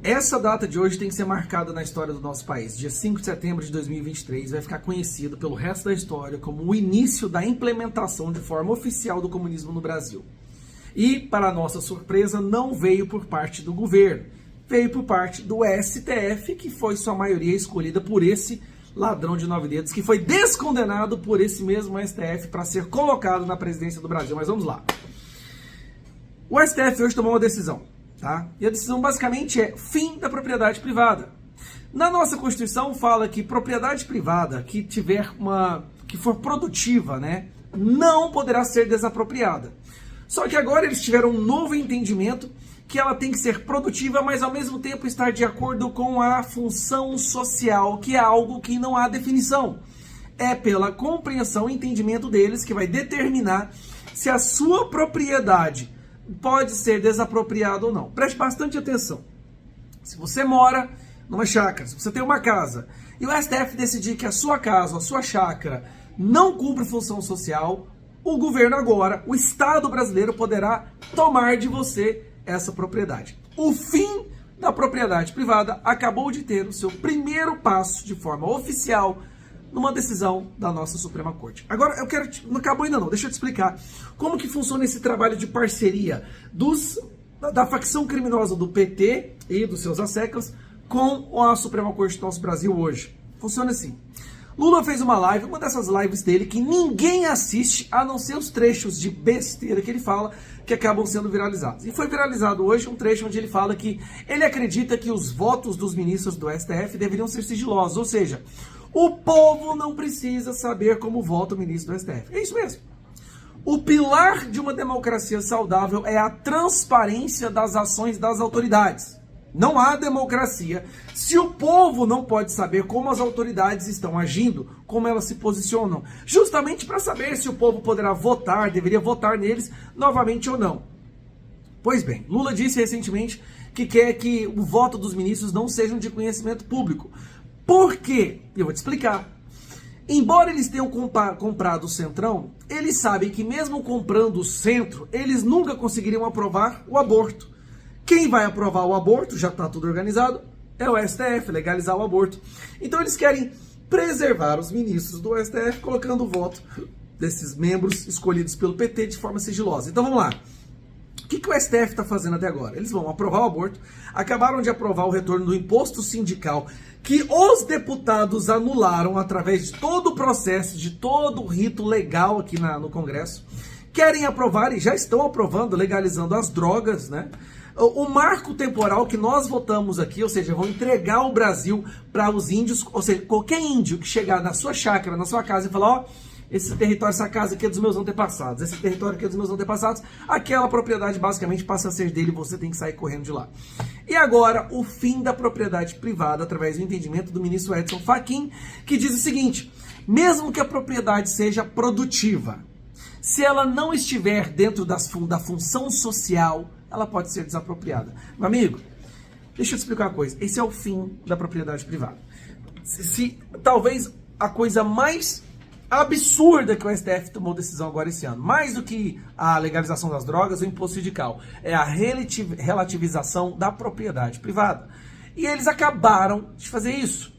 Essa data de hoje tem que ser marcada na história do nosso país. Dia 5 de setembro de 2023 vai ficar conhecido pelo resto da história como o início da implementação de forma oficial do comunismo no Brasil. E, para nossa surpresa, não veio por parte do governo. Veio por parte do STF, que foi sua maioria escolhida por esse ladrão de 9 dedos, que foi descondenado por esse mesmo STF para ser colocado na presidência do Brasil. Mas vamos lá. O STF hoje tomou uma decisão. Tá? E a decisão basicamente é fim da propriedade privada. Na nossa Constituição fala que propriedade privada que for produtiva, né, não poderá ser desapropriada. Só que agora eles tiveram um novo entendimento que ela tem que ser produtiva, mas ao mesmo tempo estar de acordo com a função social, que é algo que não há definição. É pela compreensão e entendimento deles que vai determinar se a sua propriedade pode ser desapropriado ou não. Preste bastante atenção. Se você mora numa chácara, se você tem uma casa, e o STF decidir que a sua casa, a sua chácara, não cumpre função social, o governo agora, o Estado brasileiro, poderá tomar de você essa propriedade. O fim da propriedade privada acabou de ter o seu primeiro passo de forma oficial numa decisão da nossa Suprema Corte. Agora, não acabou ainda não, deixa eu te explicar como que funciona esse trabalho de parceria da facção criminosa do PT e dos seus asseclas com a Suprema Corte do nosso Brasil hoje. Funciona assim. Lula fez uma live, uma dessas lives dele que ninguém assiste, a não ser os trechos de besteira que ele fala, que acabam sendo viralizados. E foi viralizado hoje um trecho onde ele fala que ele acredita que os votos dos ministros do STF deveriam ser sigilosos, ou seja, o povo não precisa saber como vota o ministro do STF. É isso mesmo. O pilar de uma democracia saudável é a transparência das ações das autoridades. Não há democracia se o povo não pode saber como as autoridades estão agindo, como elas se posicionam, justamente para saber se o povo poderá votar, deveria votar neles novamente ou não. Pois bem, Lula disse recentemente que quer que o voto dos ministros não seja de conhecimento público. Por quê? Eu vou te explicar. Embora eles tenham comprado o Centrão, eles sabem que mesmo comprando o Centro, eles nunca conseguiriam aprovar o aborto. Quem vai aprovar o aborto, já está tudo organizado, é o STF, legalizar o aborto. Então eles querem preservar os ministros do STF, colocando o voto desses membros escolhidos pelo PT de forma sigilosa. Então vamos lá. O que o STF está fazendo até agora? Eles vão aprovar o aborto, acabaram de aprovar o retorno do imposto sindical, que os deputados anularam através de todo o processo, de todo o rito legal aqui no Congresso. Querem aprovar e já estão aprovando, legalizando as drogas, né? O marco temporal que nós votamos aqui, ou seja, vão entregar o Brasil para os índios, ou seja, qualquer índio que chegar na sua chácara, na sua casa e falar, ó, esse território, essa casa aqui é dos meus antepassados, esse território aqui é dos meus antepassados, aquela propriedade basicamente passa a ser dele e você tem que sair correndo de lá. E agora, o fim da propriedade privada, através do entendimento do ministro Edson Fachin, que diz o seguinte, mesmo que a propriedade seja produtiva, se ela não estiver dentro da função social, ela pode ser desapropriada. Meu amigo, deixa eu te explicar uma coisa, esse é o fim da propriedade privada. Talvez a coisa mais absurda que o STF tomou decisão agora esse ano, mais do que a legalização das drogas, o imposto sindical, é a relativização da propriedade privada. E eles acabaram de fazer isso.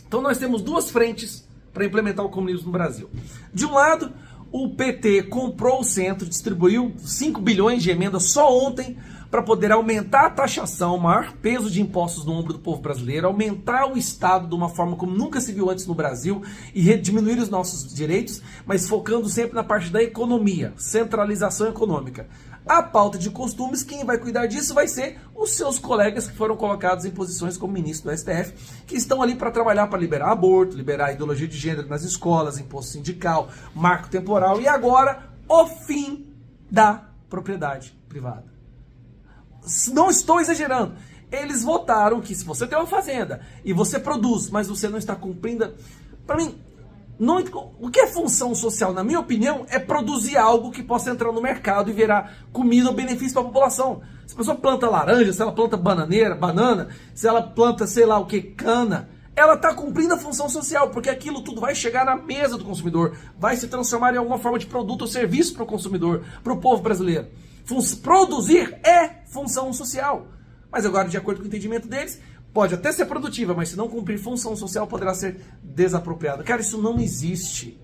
Então nós temos duas frentes para implementar o comunismo no Brasil. De um lado, o PT comprou o Centro, distribuiu 5 bilhões de emendas só ontem para poder aumentar a taxação, o maior peso de impostos no ombro do povo brasileiro, aumentar o Estado de uma forma como nunca se viu antes no Brasil e diminuir os nossos direitos, mas focando sempre na parte da economia, centralização econômica. A pauta de costumes, quem vai cuidar disso vai ser os seus colegas que foram colocados em posições como ministro do STF, que estão ali para trabalhar para liberar aborto, liberar a ideologia de gênero nas escolas, imposto sindical, marco temporal e agora o fim da propriedade privada. Não estou exagerando. Eles votaram que se você tem uma fazenda e você produz, mas você não está cumprindo... Para mim, o que é função social, na minha opinião, é produzir algo que possa entrar no mercado e virar comida ou benefício para a população. Se a pessoa planta laranja, se ela planta banana, se ela planta, sei lá o que, cana, ela está cumprindo a função social, porque aquilo tudo vai chegar na mesa do consumidor, vai se transformar em alguma forma de produto ou serviço para o consumidor, para o povo brasileiro. Produzir é função social. Mas agora, de acordo com o entendimento deles, pode até ser produtiva, mas se não cumprir função social, poderá ser desapropriada. Cara, isso não existe.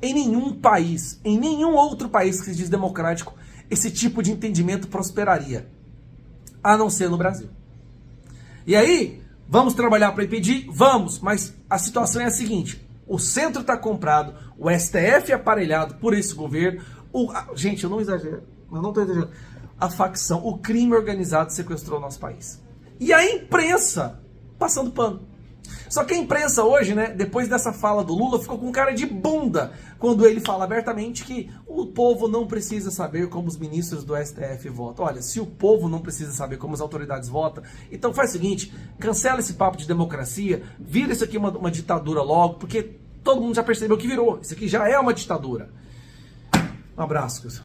Em nenhum país, em nenhum outro país que se diz democrático, esse tipo de entendimento prosperaria. A não ser no Brasil. E aí, vamos trabalhar para impedir? Vamos, mas a situação é a seguinte: o centro está comprado, o STF é aparelhado por esse governo, gente, eu não exagero, eu não estou exagerando, a facção, o crime organizado sequestrou o nosso país. E a imprensa passando pano. Só que a imprensa hoje, né, depois dessa fala do Lula, ficou com cara de bunda quando ele fala abertamente que o povo não precisa saber como os ministros do STF votam. Olha, se o povo não precisa saber como as autoridades votam, então faz o seguinte, cancela esse papo de democracia, vira isso aqui uma ditadura logo, porque todo mundo já percebeu que virou. Isso aqui já é uma ditadura. Um abraço, pessoal.